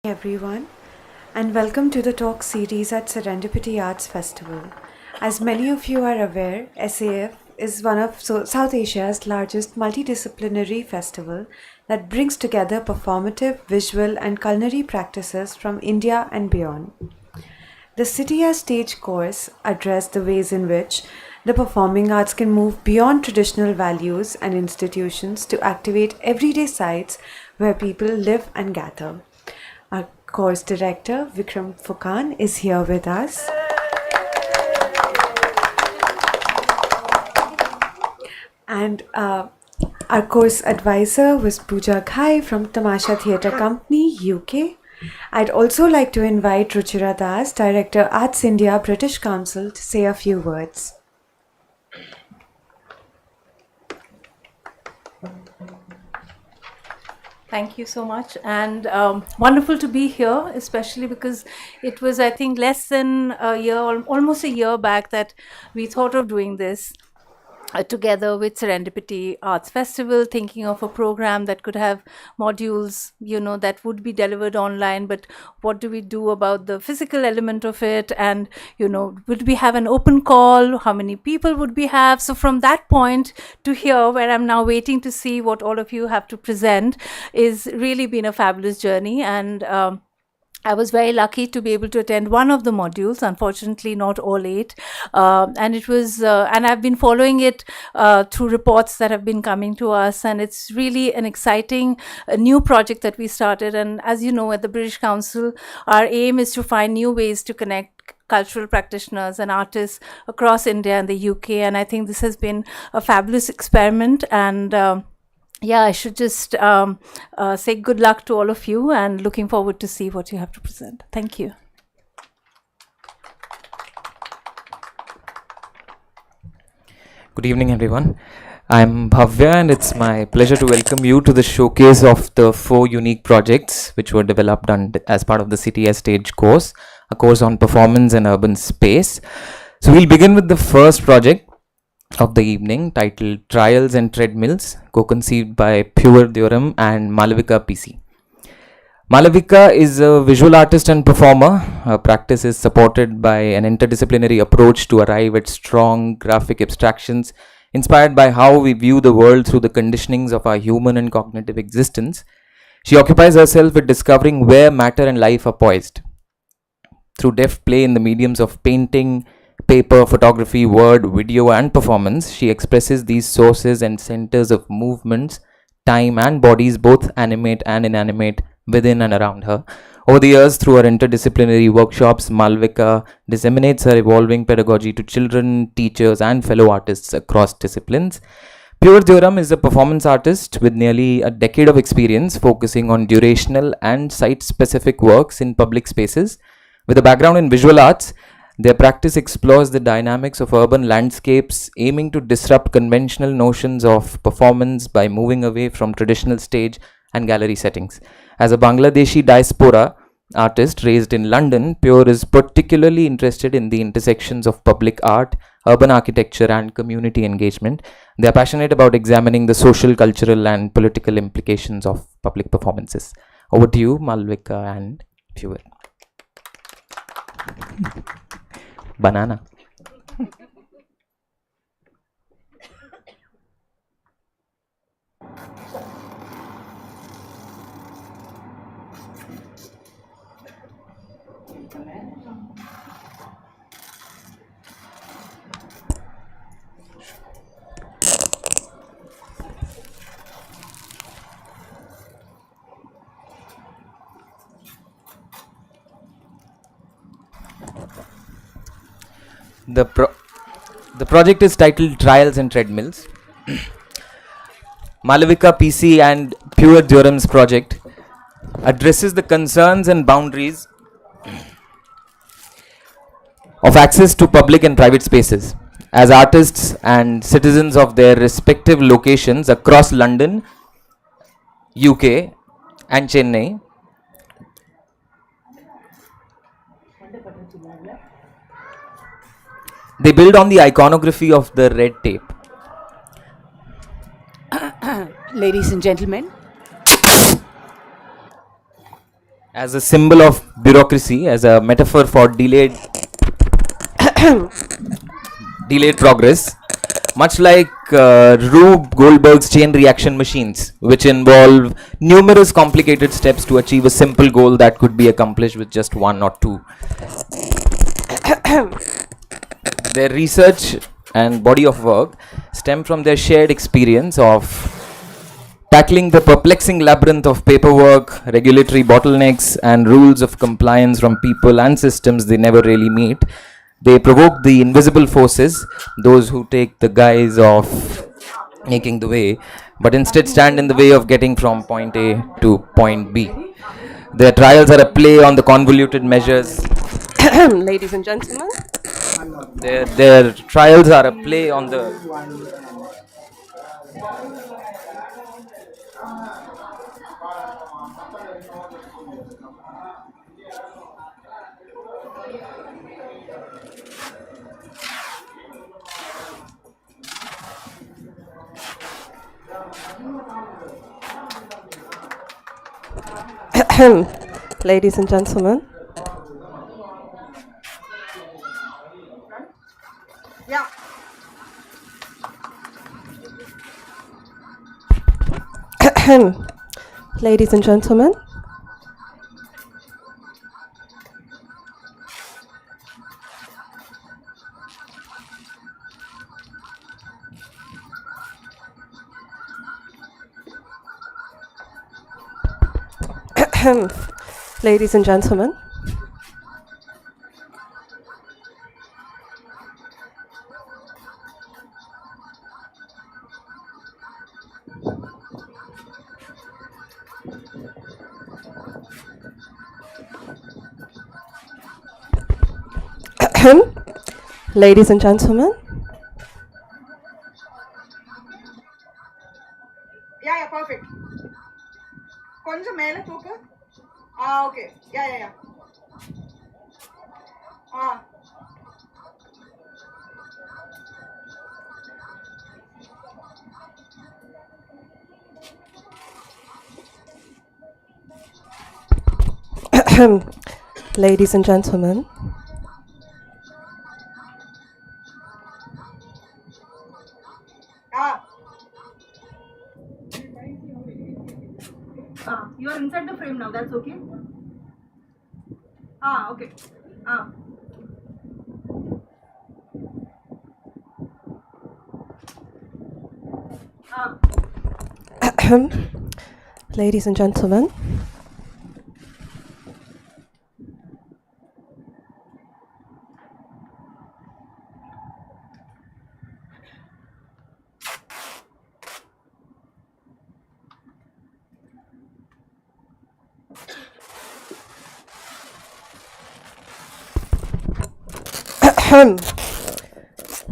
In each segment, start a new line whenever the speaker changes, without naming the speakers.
Everyone, and welcome to the talk series at Serendipity Arts Festival. As many of you are aware, SAF is one of South Asia's largest multidisciplinary festival that brings together performative, visual, and culinary practices from India and beyond. The City as Stage course addressed the ways in which the performing arts can move beyond traditional values and institutions to activate everyday sites where people live and gather. Our course director, Vikram Fukan, is here with us. And our course advisor was Pooja Ghai from Tamasha Theatre Company, UK. I'd also like to invite Ruchira Das, Director, Arts India, British Council, to say a few words.
Thank you so much, and wonderful to be here, especially because it was, I think, less than a year, almost a year back that we thought of doing this together with Serendipity Arts Festival, thinking of a program that could have modules, that would be delivered online, but what do we do about the physical element of it? And, would we have an open call? How many people would we have? So from that point to here, where I'm now waiting to see what all of you have to present, is really been a fabulous journey. And I was very lucky to be able to attend one of the modules, unfortunately not all 8. And it was, and I've been following it through reports that have been coming to us. And it's really an exciting new project that we started. And as you know, at the British Council, our aim is to find new ways to connect cultural practitioners and artists across India and the UK. And I think this has been a fabulous experiment. And I should just say good luck to all of you, and looking forward to see what you have to present. Thank you.
Good evening, everyone. I'm Bhavya, and it's my pleasure to welcome you to the showcase of the 4 unique projects which were developed as part of the City as Stage course, a course on performance and urban space. So we'll begin with the first project of the evening, titled Trials and Treadmills, co-conceived by Pure Theorem and Malavika PC. Malavika is a visual artist and performer. Her practice is supported by an interdisciplinary approach to arrive at strong graphic abstractions inspired by how we view the world through the conditionings of our human and cognitive existence. She occupies herself with discovering where matter and life are poised. Through deft play in the mediums of painting, paper, photography, word, video, and performance, she expresses these sources and centers of movements, time, and bodies, both animate and inanimate, within and around her. Over the years, through her interdisciplinary workshops, Malvika disseminates her evolving pedagogy to children, teachers, and fellow artists across disciplines. Pure Theorem is a performance artist with nearly a decade of experience focusing on durational and site-specific works in public spaces. With a background in visual arts, their practice explores the dynamics of urban landscapes, aiming to disrupt conventional notions of performance by moving away from traditional stage and gallery settings. As a Bangladeshi diaspora artist raised in London, Pure is particularly interested in the intersections of public art, urban architecture, and community engagement. They are passionate about examining the social, cultural, and political implications of public performances. Over to you, Malvika and Pure. Banana. The project is titled Trials and Treadmills. Malavika PC and Pure Theorem's project addresses the concerns and boundaries of access to public and private spaces. As artists and citizens of their respective locations across London, UK, and Chennai, they build on the iconography of the red tape.
Ladies and gentlemen,
as a symbol of bureaucracy, as a metaphor for delayed progress, much like Rube Goldberg's chain reaction machines, which involve numerous complicated steps to achieve a simple goal that could be accomplished with just one or two. Their research and body of work stem from their shared experience of tackling the perplexing labyrinth of paperwork, regulatory bottlenecks, and rules of compliance from people and systems they never really meet. They provoke the invisible forces, those who take the guise of making the way, but instead stand in the way of getting from point A to point B. Their trials are a play on the convoluted measures.
Ladies and gentlemen.
Their trials are a play on the
Ladies and gentlemen.
Yeah.
Ladies and gentlemen. Ladies and gentlemen. Ladies and gentlemen.
Yeah, perfect. கொஞ்சம் மேல தூக்கு. Okay. Yeah.
Ladies and gentlemen.
You are inside the frame now. That's okay. Okay.
Ladies and gentlemen.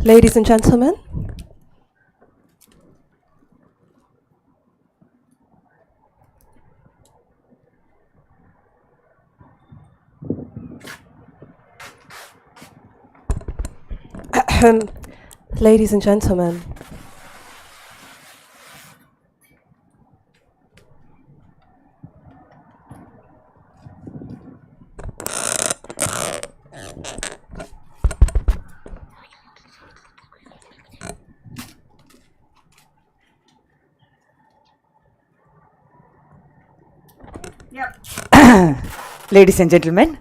Ladies and gentlemen. Ladies and gentlemen.
Yep.
Ladies and gentlemen,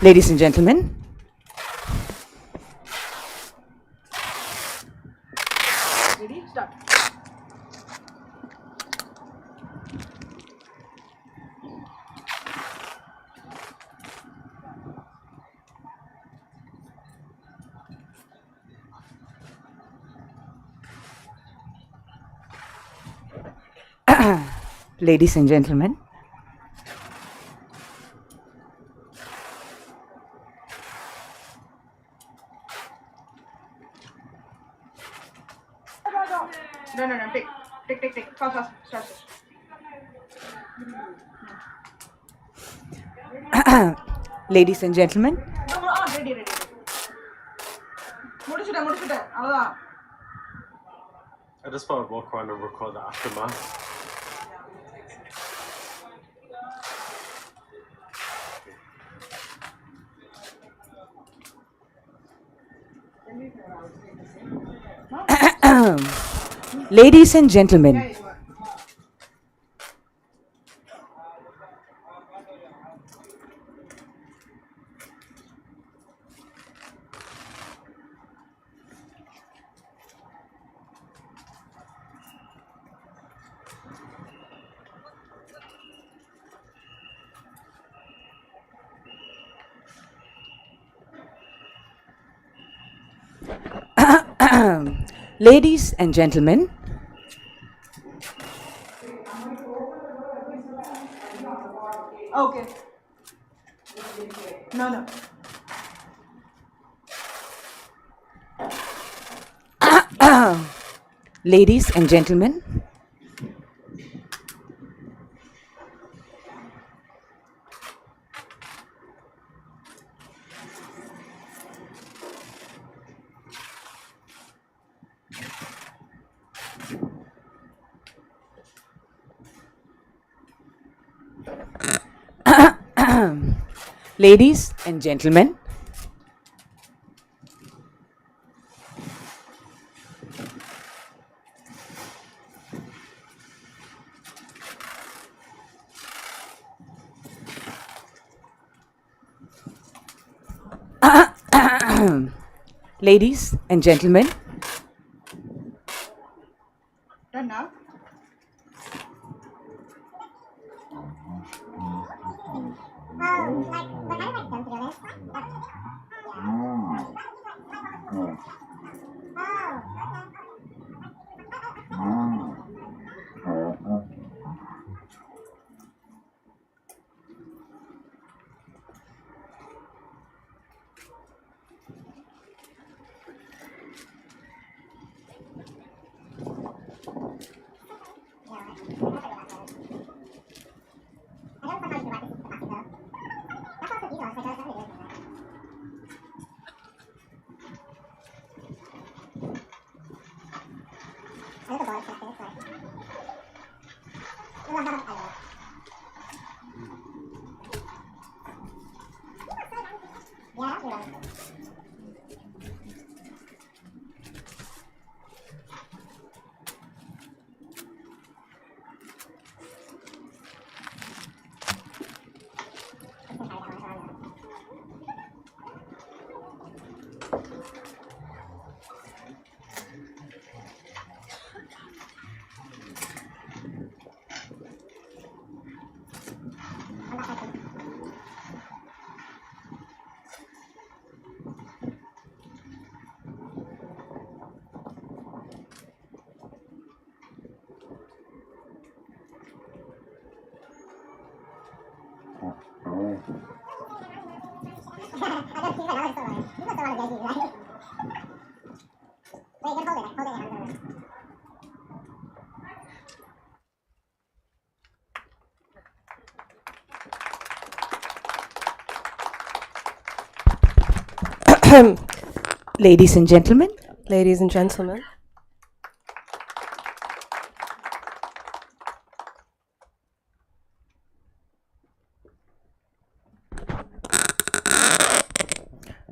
ladies and gentlemen,
Ready? Start.
ladies and gentlemen,
No. Take. Fast. Start.
Ladies and gentlemen,
Ready. முடிச்சுட்டேன் அவ்வளோதான்.
I just thought I'd walk around and record the aftermath.
ladies and gentlemen, ladies and gentlemen,
Okay. No.
ladies and gentlemen, ladies and gentlemen, ladies and gentlemen,
Done now.
ladies and gentlemen,
Ladies and gentlemen,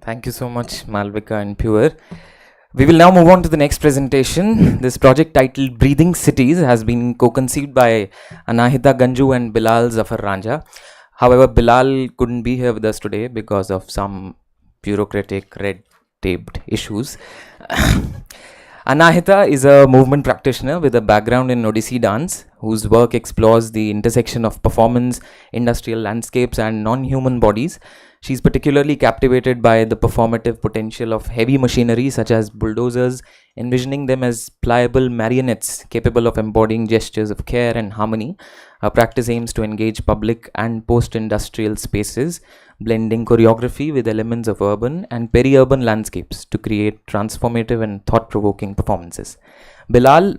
Thank you so much, Malvika and Pure. We will now move on to the next presentation. This project titled Breathing Cities has been co-conceived by Anahita Ganju and Bilal Zafar Ranja. However, Bilal couldn't be here with us today because of some bureaucratic red taped issues. Anahita is a movement practitioner with a background in Odissi dance, whose work explores the intersection of performance, industrial landscapes, and non-human bodies. She's particularly captivated by the performative potential of heavy machinery such as bulldozers, envisioning them as pliable marionettes capable of embodying gestures of care and harmony. Her practice aims to engage public and post-industrial spaces, blending choreography with elements of urban and peri-urban landscapes to create transformative and thought-provoking performances. Bilal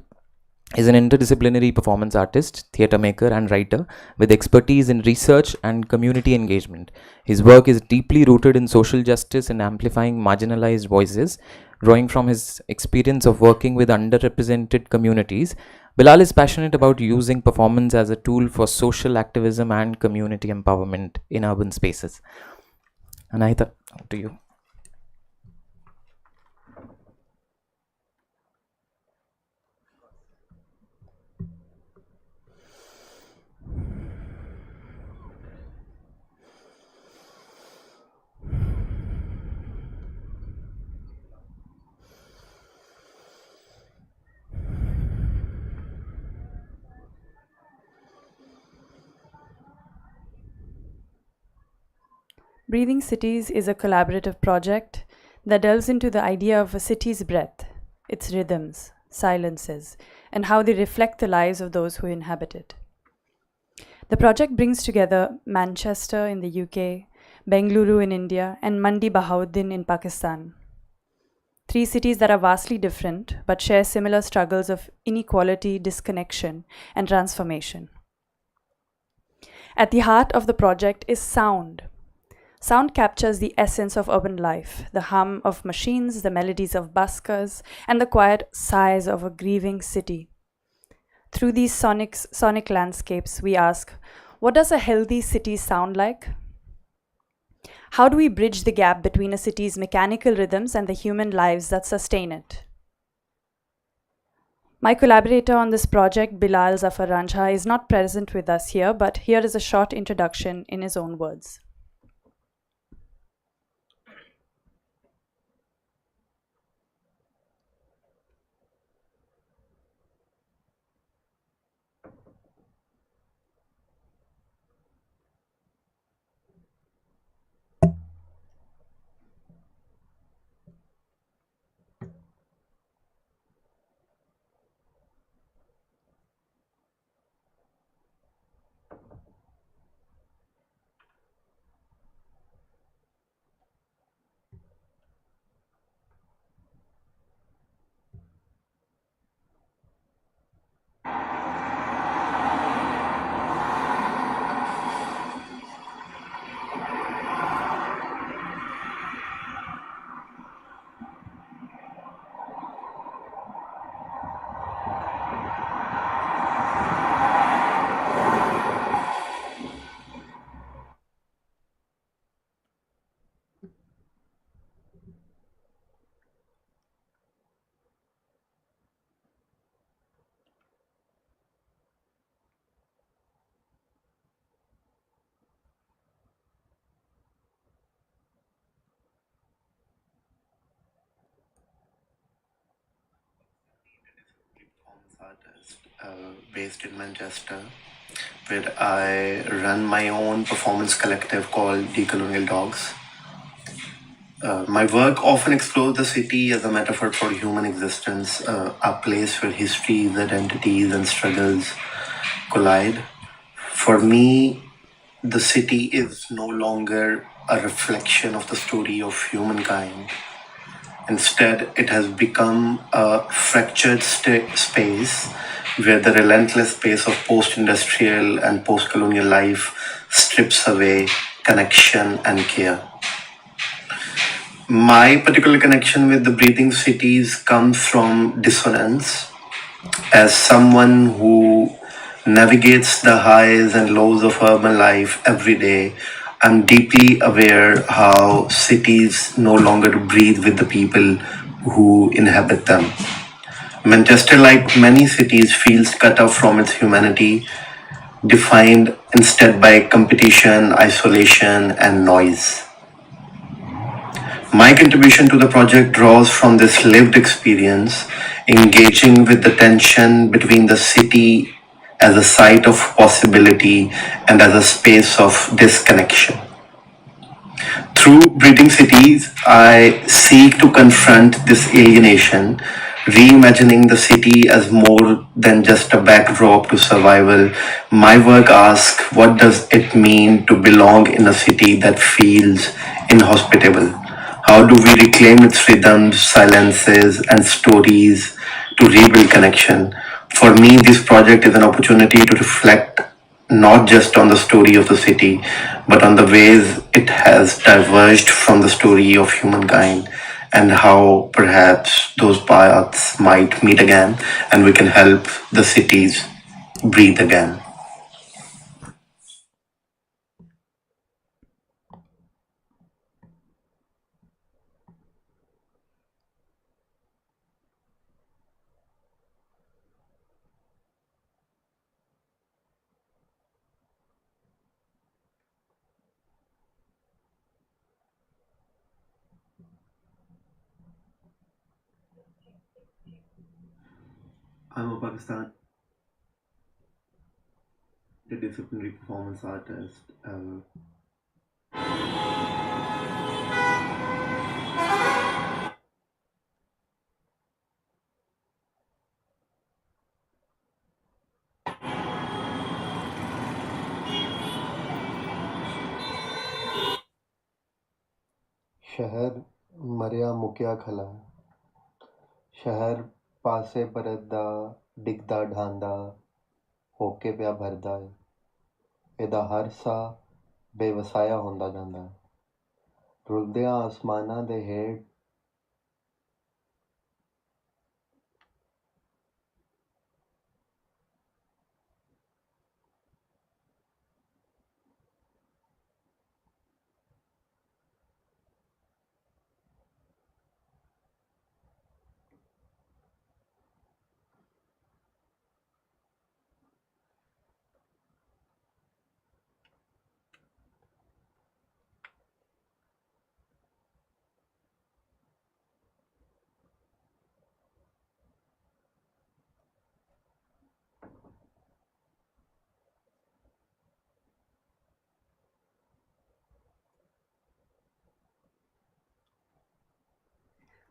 is an interdisciplinary performance artist, theatre maker, and writer with expertise in research and community engagement. His work is deeply rooted in social justice and amplifying marginalized voices. Drawing from his experience of working with underrepresented communities, Bilal is passionate about using performance as a tool for social activism and community empowerment in urban spaces. Anahita, to you.
Breathing Cities is a collaborative project that delves into the idea of a city's breath, its rhythms, silences, and how they reflect the lives of those who inhabit it. The project brings together Manchester in the UK, Bengaluru in India, and Mandi Bahauddin in Pakistan. 3 cities that are vastly different but share similar struggles of inequality, disconnection, and transformation. At the heart of the project is sound. Sound captures the essence of urban life, the hum of machines, the melodies of buskers, and the quiet sighs of a grieving city. Through these sonic landscapes, we ask, what does a healthy city sound like? How do we bridge the gap between a city's mechanical rhythms and the human lives that sustain it? My collaborator on this project, Bilal Zafar Ranjha, is not present with us here, but here is a short introduction in his own words.
Artist based in Manchester, where I run my own performance collective called Decolonial Dogs. My work often explores the city as a metaphor for human existence, a place where histories, identities, and struggles collide. For me, the city is no longer a reflection of the story of humankind. Instead, it has become a fractured space where the relentless pace of post-industrial and post-colonial life strips away connection and care. My particular connection with the breathing cities comes from dissonance. As someone who navigates the highs and lows of urban life every day, I'm deeply aware how cities no longer breathe with the people who inhabit them. Manchester, like many cities, feels cut off from its humanity, defined instead by competition, isolation, and noise. My contribution to the project draws from this lived experience, engaging with the tension between the city as a site of possibility and as a space of disconnection. Through Breathing Cities, I seek to confront this alienation, reimagining the city as more than just a backdrop to survival. My work asks, what does it mean to belong in a city that feels inhospitable? How do we reclaim its rhythms, silences, and stories to rebuild connection? For me, this project is an opportunity to reflect not just on the story of the city, but on the ways it has diverged from the story of humankind and how perhaps those paths might meet again and we can help the cities breathe again. I'm a Pakistan disciplinary performance artist. शहर मरिया मुकिया खला शहर पासे परदा डिगदा ढांदा होके पिया भरदा है ਇਹਦਾ ਹਰ ਸਾਹ ਬੇਵਸਾਇਆ ਹੁੰਦਾ ਜਾਂਦਾ ਹੈ ਰੁਲਦਿਆਂ ਆਸਮਾਨਾਂ ਦੇ ਹੇਠ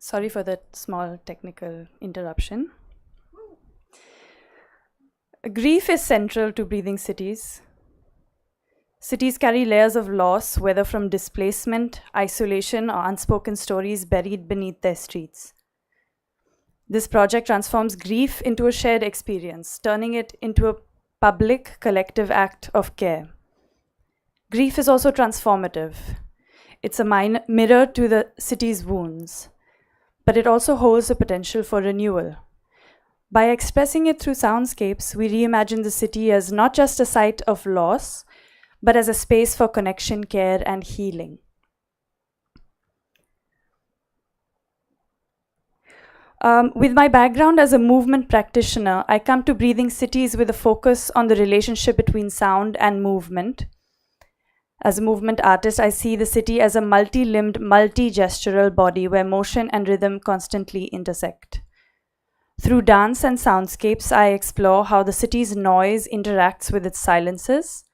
Sorry for that small technical interruption. Grief is central to breathing cities. Cities carry layers of loss, whether from displacement, isolation, or unspoken stories buried beneath their streets. This project transforms grief into a shared experience, turning it into a public, collective act of care. Grief is also transformative. It's a mirror to the city's wounds, but it also holds the potential for renewal. By expressing it through soundscapes, we reimagine the city as not just a site of loss, but as a space for connection, care, and healing. With my background as a movement practitioner, I come to breathing cities with a focus on the relationship between sound and movement. As a movement artist, I see the city as a multi-limbed, multi-gestural body where motion and rhythm constantly intersect. Through dance and soundscapes, I explore how the city's noise interacts with its silences,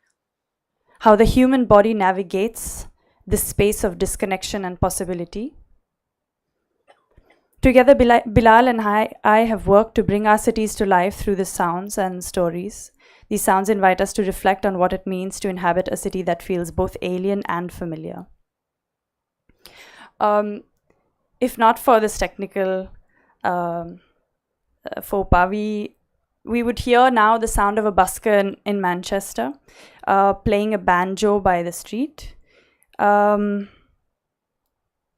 how the human body navigates this space of disconnection and possibility. Together, Bilal and I have worked to bring our cities to life through the sounds and stories. These sounds invite us to reflect on what it means to inhabit a city that feels both alien and familiar. If not for this technical faux pas, we would hear now the sound of a busker in Manchester playing a banjo by the street.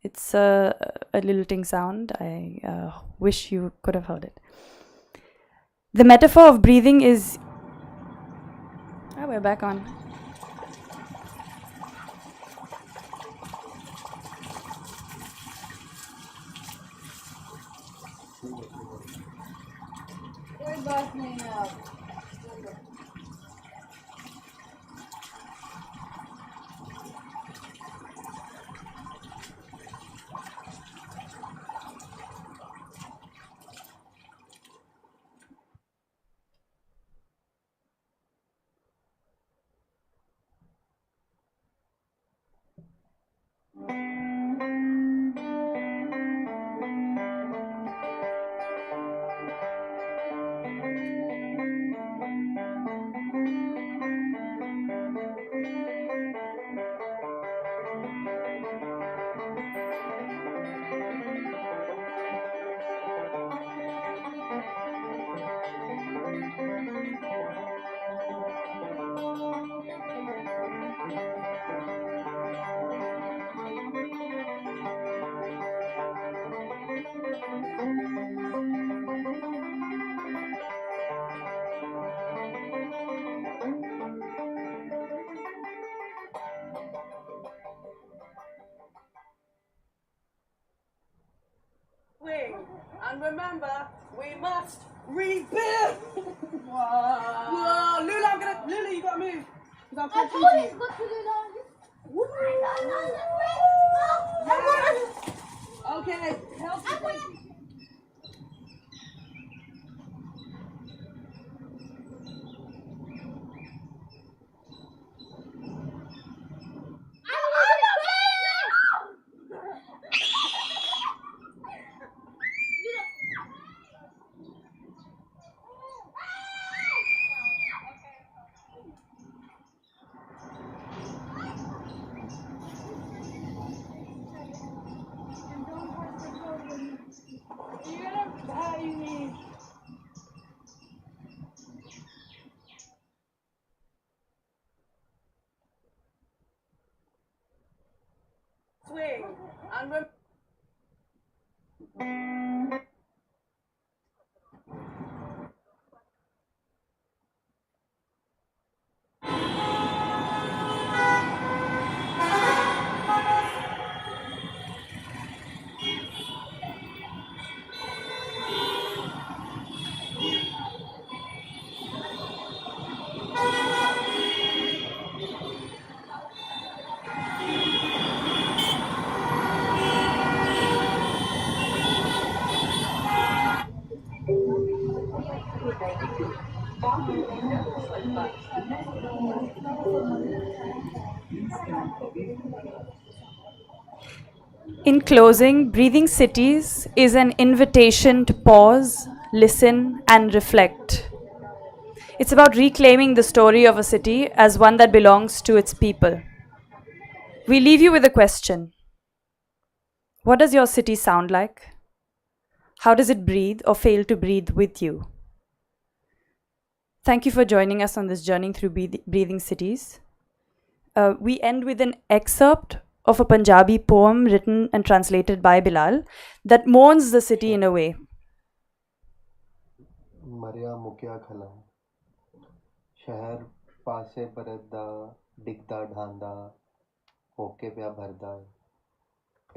It's a lilting sound. I wish you could have heard it. The metaphor of breathing is... Oh, we're back on.
And remember, we must rebuild. Whoa, Lulu, you gotta move. 'Cause I'll catch you. Okay, help me. Swing. And remember.
In closing, Breathing Cities is an invitation to pause, listen, and reflect. It's about reclaiming the story of a city as one that belongs to its people. We leave you with a question. What does your city sound like? How does it breathe or fail to breathe with you? Thank you for joining us on this journey through Breathing Cities. We end with an excerpt of a Punjabi poem written and translated by Bilal that mourns the city in a way.
ਮਰਿਆ ਮੁਕਿਆ ਖਲਾ ਸ਼ਹਿਰ ਪਾਸੇ ਬਰਦਾ ਡਿੱਗਦਾ ਢਾਂਦਾ ਹੋ ਕੇ ਪਿਆ ਭਰਦਾ ਏ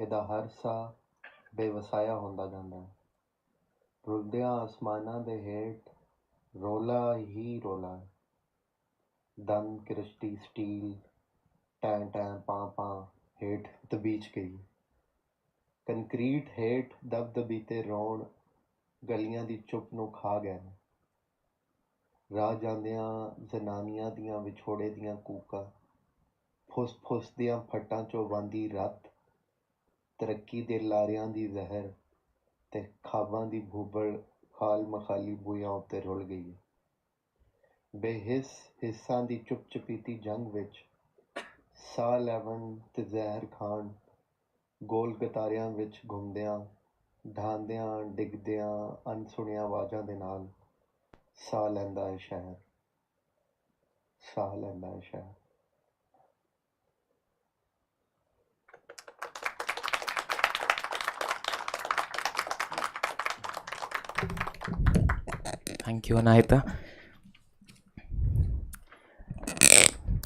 ਇਹਦਾ ਹਰ ਸਾਹ ਬੇਵਸਾਇਆ ਹੁੰਦਾ ਜਾਂਦਾ ਰੁਲਦਿਆਂ ਆਸਮਾਨਾਂ ਦੇ ਹੇਠ ਰੋਲਾ ਹੀ ਰੋਲਾ ਦੰਦ ਕਿਰਸ਼ਟੀ ਸਟੀਲ ਟੈਂ ਟੈਂ ਪਾਂ ਪਾਂ ਹੇਠ ਦਬੀਚ ਗਈ ਕੰਕਰੀਟ ਹੇਠ ਦਬਦਬੀਤੇ ਰੋਣ ਗਲੀਆਂ ਦੀ ਚੁੱਪ ਨੂੰ ਖਾ ਗਏ ਨੇ ਰਾਹ ਜਾਂਦਿਆਂ ਜ਼ਨਾਨੀਆਂ ਦੀਆਂ ਵਿਛੋੜੇ ਦੀਆਂ ਕੂਕਾਂ ਫੁੱਸ ਫੁੱਸ ਦੀਆਂ ਫੱਟਾਂ 'ਚੋਂ ਵਾਂਦੀ ਰੱਤ ਤਰੱਕੀ ਦੇ ਲਾਰਿਆਂ ਦੀ ਜ਼ਹਿਰ ਤੇ ਖਾਬਾਂ ਦੀ ਭੂਬਲ ਖਾਲ ਮਖਾਲੀ ਬੂਹਿਆਂ ਉੱਤੇ ਰੁਲ ਗਈ ਬੇਹਿੱਸ ਹਿੱਸਾਂ ਦੀ ਚੁੱਪ ਚਪੀਤੀ ਜੰਗ ਵਿੱਚ ਸਾਹ ਲੈਵਣ ਤੇ ਜ਼ਹਿਰ ਖਾਣ ਗੋਲ ਗਤਾਰਿਆਂ ਵਿੱਚ ਘੁੰਮਦਿਆਂ ਢਾਂਦਿਆਂ ਡਿੱਗਦਿਆਂ ਅਣਸੁਣੀਆਂ ਆਵਾਜ਼ਾਂ ਦੇ ਨਾਲ ਸਾਹ ਲੈਂਦਾ ਹੈ ਸ਼ਹਿਰ ਸਾਹ ਲੈਂਦਾ ਹੈ ਸ਼ਹਿਰ
Thank you, Anahita.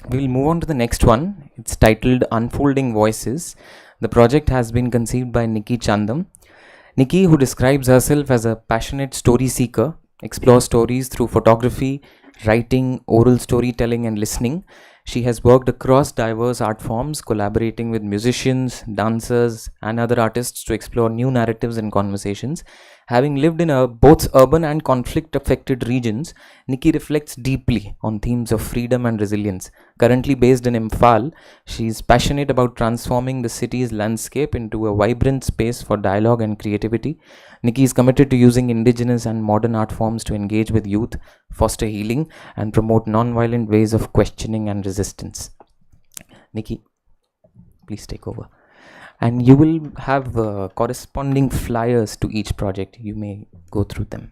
We'll move on to the next one. It's titled Unfolding Voices. The project has been conceived by Nikki Chandam. Nikki, who describes herself as a passionate story seeker, explores stories through photography, writing, oral storytelling, and listening. She has worked across diverse art forms, collaborating with musicians, dancers, and other artists to explore new narratives and conversations. Having lived in both urban and conflict-affected regions, Nikki reflects deeply on themes of freedom and resilience. Currently based in Imphal, she is passionate about transforming the city's landscape into a vibrant space for dialogue and creativity. Nikki is committed to using indigenous and modern art forms to engage with youth, foster healing, and promote non-violent ways of questioning and resistance. Nikki, please take over. And you will have corresponding flyers to each project. You may go through them.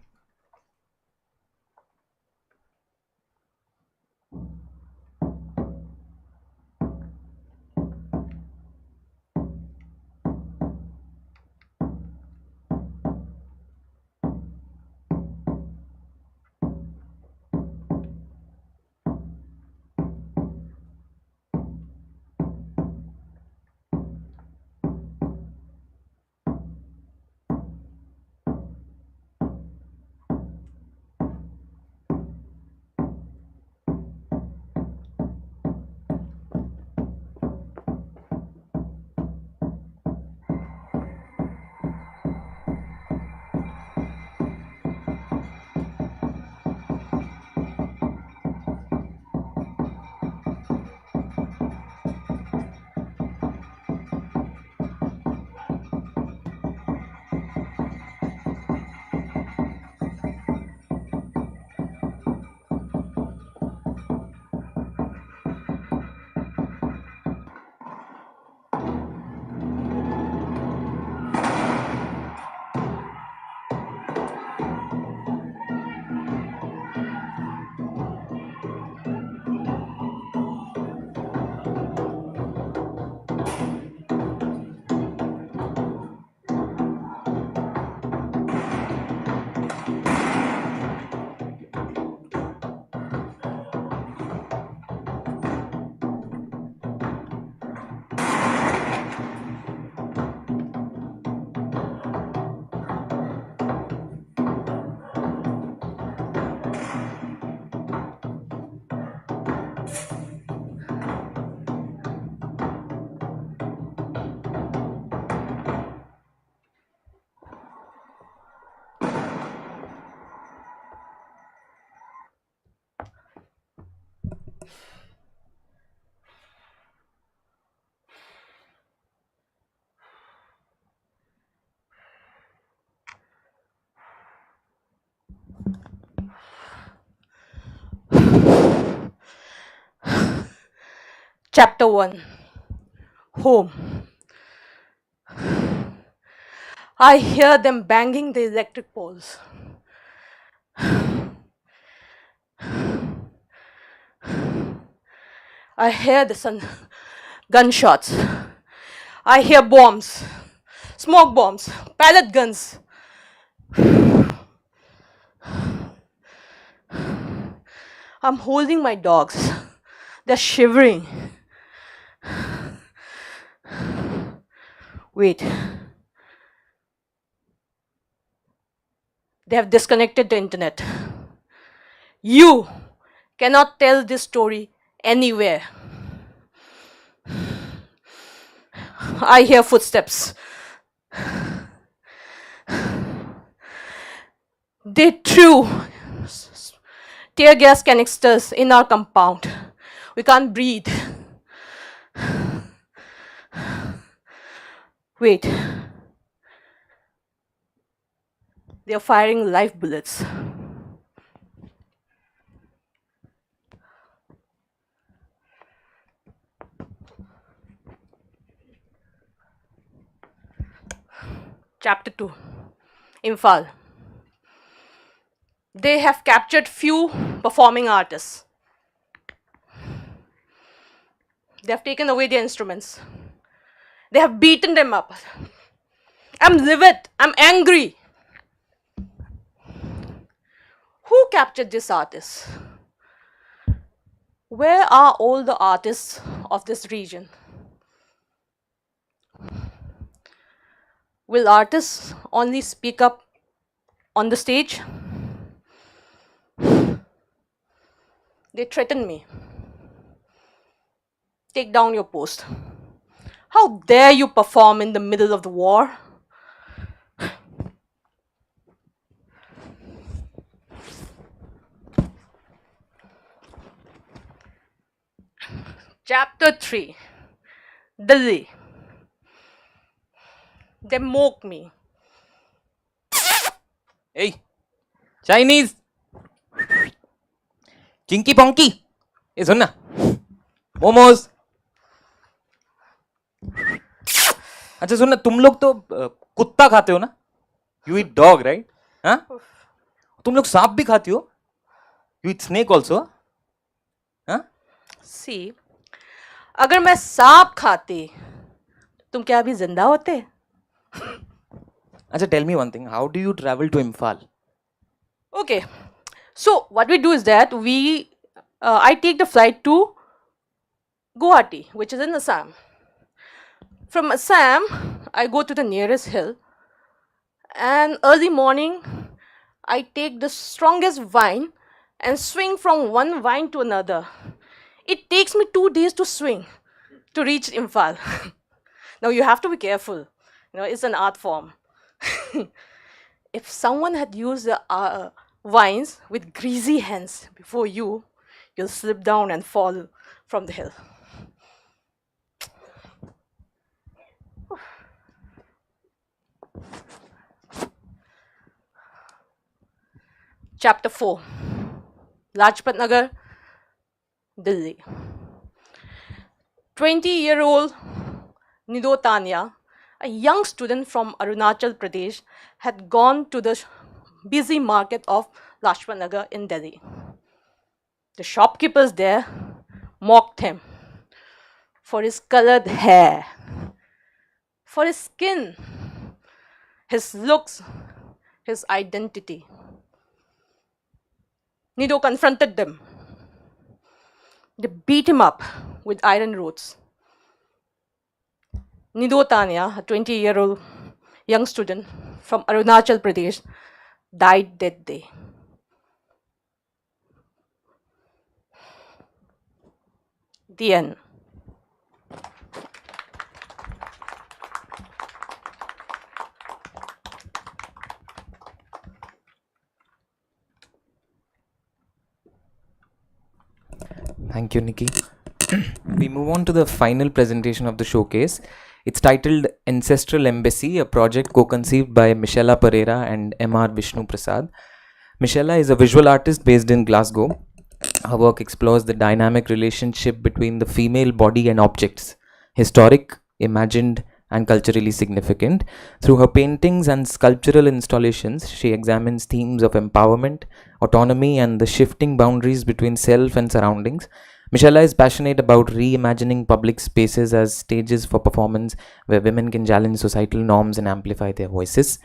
Chapter 1. Home. I hear them banging the electric poles. I hear the gunshots. I hear bombs, smoke bombs, pellet guns. I'm holding my dogs. They're shivering. Wait. They have disconnected the internet. You cannot tell this story anywhere. I hear footsteps. They threw tear gas canisters in our compound. We can't breathe. Wait. They are firing live bullets. Chapter 2. Imphal. They have captured few performing artists. They have taken away their instruments. They have beaten them up. I'm livid. I'm angry. Who captured these artists? Where are all the artists of this region? Will artists only speak up on the stage? They threaten me. Take down your post. How dare you perform in the middle of the war? Chapter 3. Delhi. They mock me.
Hey, Chinese. Chinki ponky, ये सुन ना, मोमोज. अच्छा सुन ना, तुम लोग तो कुत्ता खाते हो ना? You eat dog, right? हाँ? तुम लोग सांप भी खाती हो? You eat snake also? हाँ?
See, अगर मैं सांप खाती, तुम क्या अभी जिंदा होते?
अच्छा, tell me one thing. How do you travel to Imphal?
Okay, so what we do is that I take the flight to Guwahati, which is in Assam. From Assam, I go to the nearest hill, and early morning, I take the strongest vine and swing from one vine to another. It takes me 2 days to swing to reach Imphal. Now you have to be careful. It's an art form. If someone had used the vines with greasy hands before you, you'll slip down and fall from the hill. Chapter 4. Lajpat Nagar, Delhi. 20-year-old Nido Tanya, a young student from Arunachal Pradesh, had gone to the busy market of Lajpat Nagar in Delhi. The shopkeepers there mocked him for his colored hair, for his skin, his looks, his identity. Nido confronted them. They beat him up with iron rods. Nido Tanya, a 20-year-old young student from Arunachal Pradesh, died that day. The end.
Thank you, Nikki. We move on to the final presentation of the showcase. It's titled Ancestral Embassy, a project co-conceived by Michela Pereira and M.R. Vishnu Prasad. Michela is a visual artist based in Glasgow, Her work explores the dynamic relationship between the female body and objects, historic, imagined, and culturally significant. Through her paintings and sculptural installations, she examines themes of empowerment, autonomy, and the shifting boundaries between self and surroundings. Michela is passionate about reimagining public spaces as stages for performance where women can challenge societal norms and amplify their voices.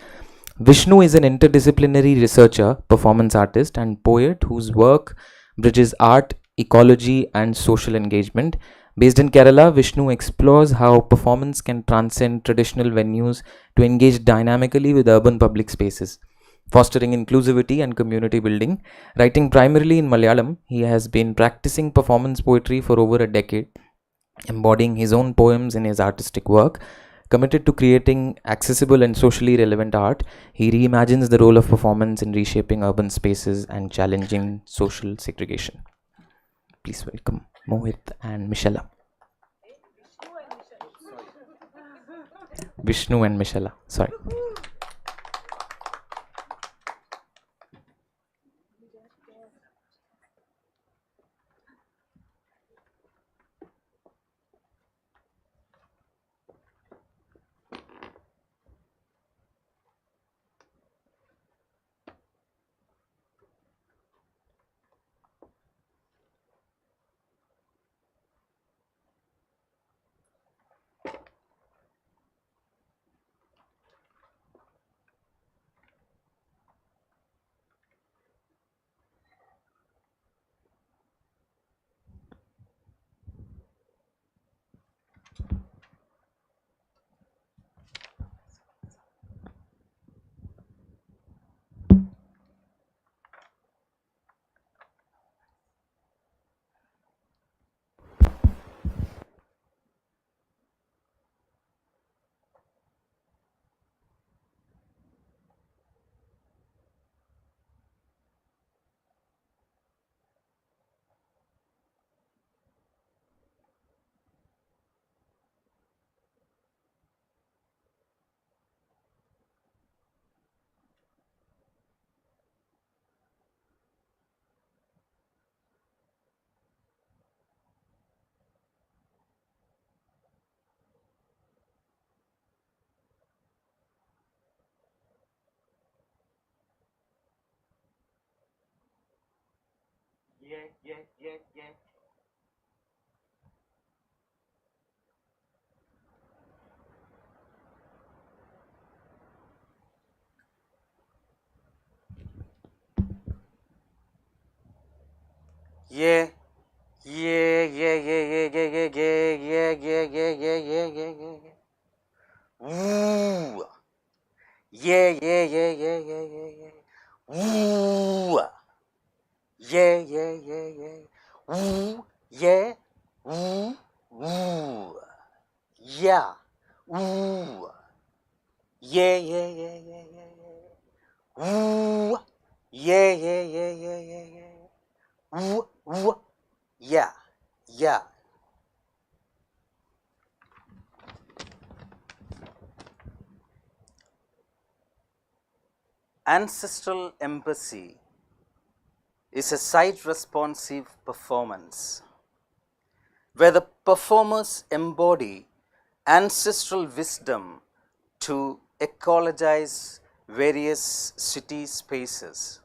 Vishnu is an interdisciplinary researcher, performance artist, and poet whose work bridges art, ecology, and social engagement. Based in Kerala, Vishnu explores how performance can transcend traditional venues to engage dynamically with urban public spaces, fostering inclusivity and community building. Writing primarily in Malayalam, he has been practicing performance poetry for over a decade, embodying his own poems in his artistic work. Committed to creating accessible and socially relevant art, he reimagines the role of performance in reshaping urban spaces and challenging social segregation. Please welcome Mohit and Michela. Vishnu and Michela, sorry.
Yeah, yeah, yeah, yeah, yeah, yeah, yeah, yeah, yeah, yeah, yeah, yeah, yeah, yeah, yeah. Woo. Yeah, yeah, yeah, yeah, yeah, yeah, yeah. Woo. Yeah, yeah, yeah, yeah. Woo. Yeah. Woo. Woo. Yeah. Woo. Yeah, yeah, yeah, yeah, yeah, yeah. Woo. Yeah, yeah, yeah, yeah, yeah, yeah. Woo. Woo. Yeah. Yeah. Ancestral Embassy is a site-responsive performance where the performers embody ancestral wisdom to ecologize various city spaces.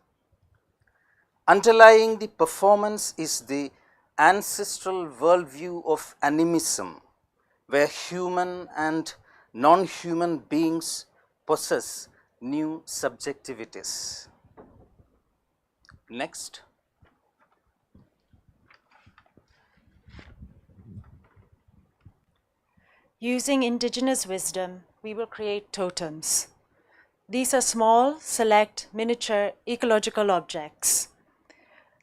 Underlying the performance is the ancestral worldview of animism, where human and non-human beings possess new subjectivities. Next.
Using indigenous wisdom, we will create totems. These are small, select, miniature ecological objects.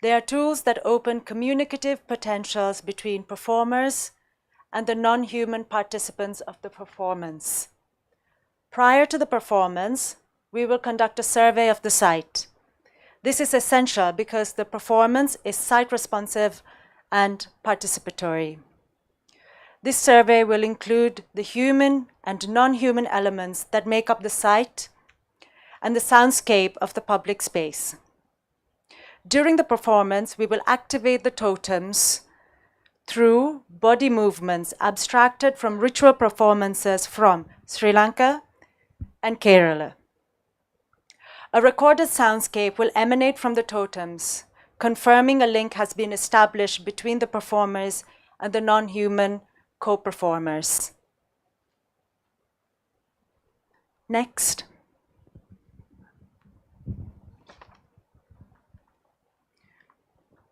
They are tools that open communicative potentials between performers and the non-human participants of the performance. Prior to the performance, we will conduct a survey of the site. This is essential because the performance is site-responsive and participatory. This survey will include the human and non-human elements that make up the site and the soundscape of the public space. During the performance, we will activate the totems through body movements abstracted from ritual performances from Sri Lanka and Kerala. A recorded soundscape will emanate from the totems, confirming a link has been established between the performers and the non-human co-performers. Next.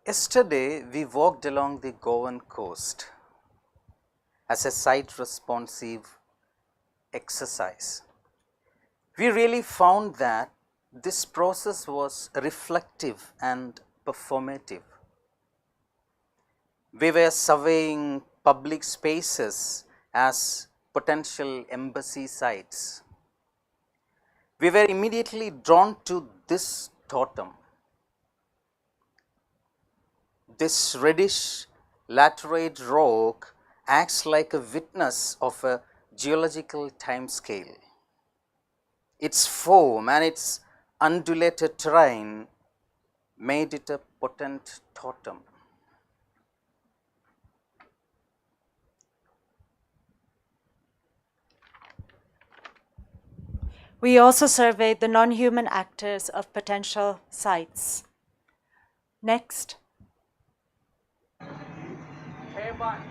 Yesterday, we walked along the Goan coast as a site responsive exercise. We really found that this process was reflective and performative. We were surveying public spaces as potential embassy sites. We were immediately drawn to this totem. This reddish laterite rock acts like a witness of a geological timescale. Its form and its undulated terrain made it a potent totem.
We also surveyed the non-human actors of potential sites. Next.
Heaven,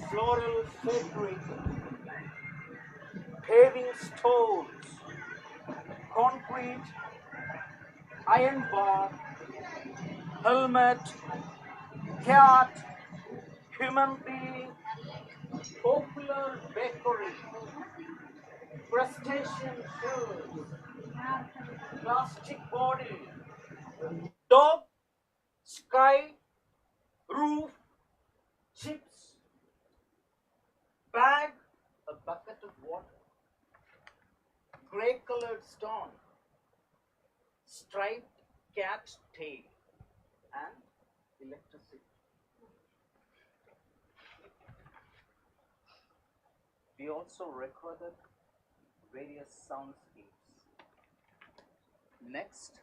floral fabric, paving stones, concrete, iron bar, helmet, cat, human being, popular bakery, crustacean shells, plastic body, dog, sky, roof, chips, bag, a bucket of water, grey colored stone, striped cat tail, and electricity. We also recorded various soundscapes. Next.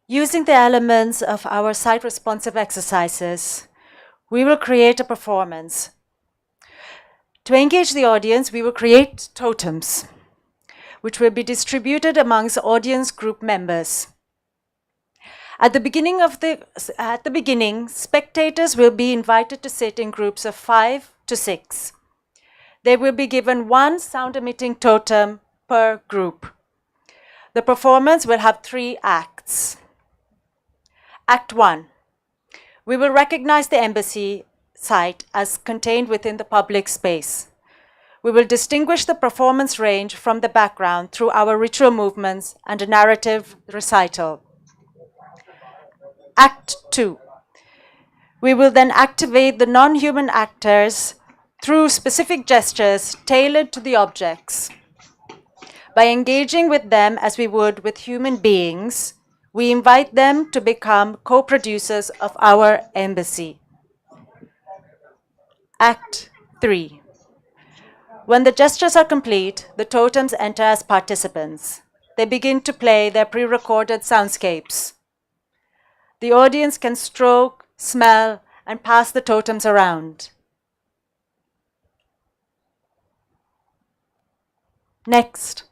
Using the elements of our site-responsive exercises, we will create a performance. To engage the audience, we will create totems, which will be distributed amongst audience group members. At the beginning, spectators will be invited to sit in groups of 5 to 6. They will be given one sound-emitting totem per group. The performance will have 3 acts. Act 1. We will recognize the embassy site as contained within the public space. We will distinguish the performance range from the background through our ritual movements and a narrative recital. Act 2. We will then activate the non-human actors through specific gestures tailored to the objects. By engaging with them as we would with human beings, we invite them to become co-producers of our embassy. Act 3. When the gestures are complete, the totems enter as participants. They begin to play their pre-recorded soundscapes. The audience can stroke, smell, and pass the totems around. Next.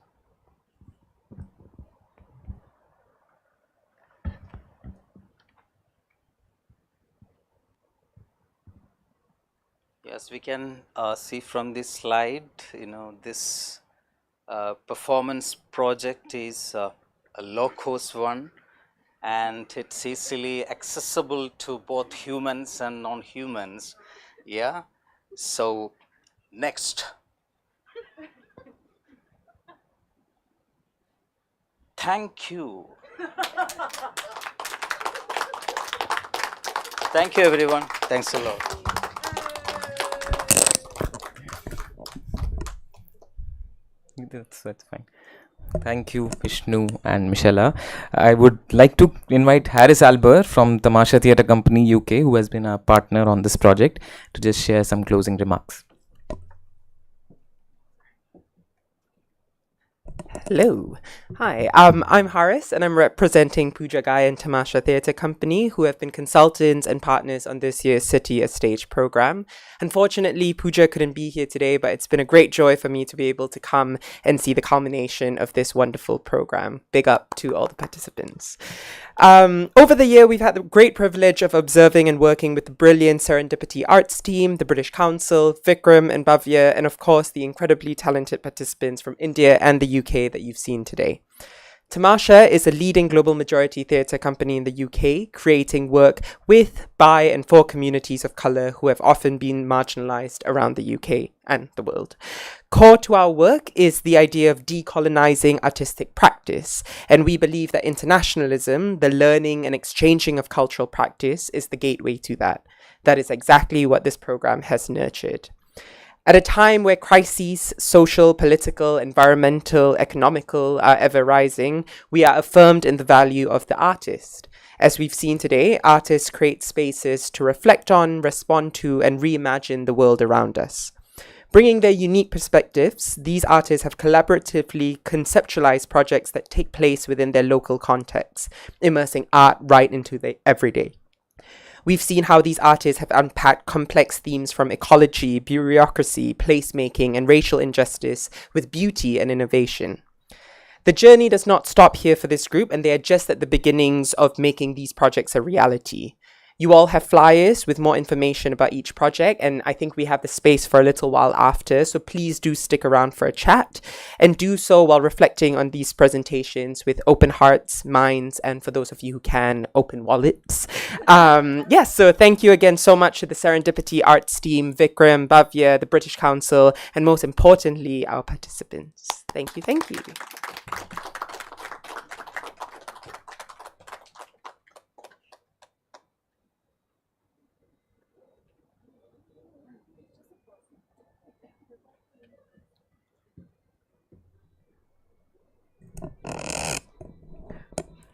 Yes, we can see from this slide, this performance project is a low-cost one, and it's easily accessible to both humans and non-humans. Yeah. So next. Thank you. Thank you, everyone. Thanks a lot.
That's fine. Thank you, Vishnu and Michela. I would like to invite Harris Albert from Tamasha Theatre Company UK, who has been a partner on this project, to just share some closing remarks.
Hello. Hi, I'm Harris and I'm representing Pooja Gai and Tamasha Theatre Company, who have been consultants and partners on this year's City as Stage program. Unfortunately, Pooja couldn't be here today, but it's been a great joy for me to be able to come and see the culmination of this wonderful program. Big up to all the participants. Over the year, we've had the great privilege of observing and working with the brilliant Serendipity Arts team, the British Council, Vikram and Bhavya, and of course the incredibly talented participants from India and the UK that you've seen today. Tamasha is a leading global majority theatre company in the UK, creating work with, by and for communities of colour who have often been marginalised around the UK and the world. Core to our work is the idea of decolonising artistic practice, and we believe that internationalism, the learning and exchanging of cultural practice, is the gateway to that. That is exactly what this programme has nurtured. At a time where crises, social, political, environmental, economical, are ever rising, we are affirmed in the value of the artist. As we've seen today, artists create spaces to reflect on, respond to, and reimagine the world around us. Bringing their unique perspectives, these artists have collaboratively conceptualized projects that take place within their local context, immersing art right into the everyday. We've seen how these artists have unpacked complex themes from ecology, bureaucracy, placemaking, and racial injustice with beauty and innovation. The journey does not stop here for this group, and they are just at the beginnings of making these projects a reality. You all have flyers with more information about each project, and I think we have the space for a little while after, so please do stick around for a chat, and do so while reflecting on these presentations with open hearts, minds, and for those of you who can, open wallets. So thank you again so much to the Serendipity Arts team, Vikram, Bhavya, the British Council, and most importantly, our participants. Thank you, thank you.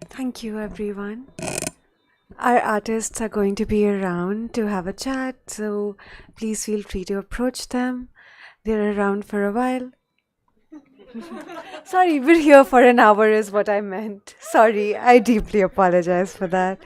Thank you, everyone. Our artists are going to be around to have a chat, so please feel free to approach them. They're around for a while. Sorry, we're here for an hour is what I meant. Sorry, I deeply apologize for that.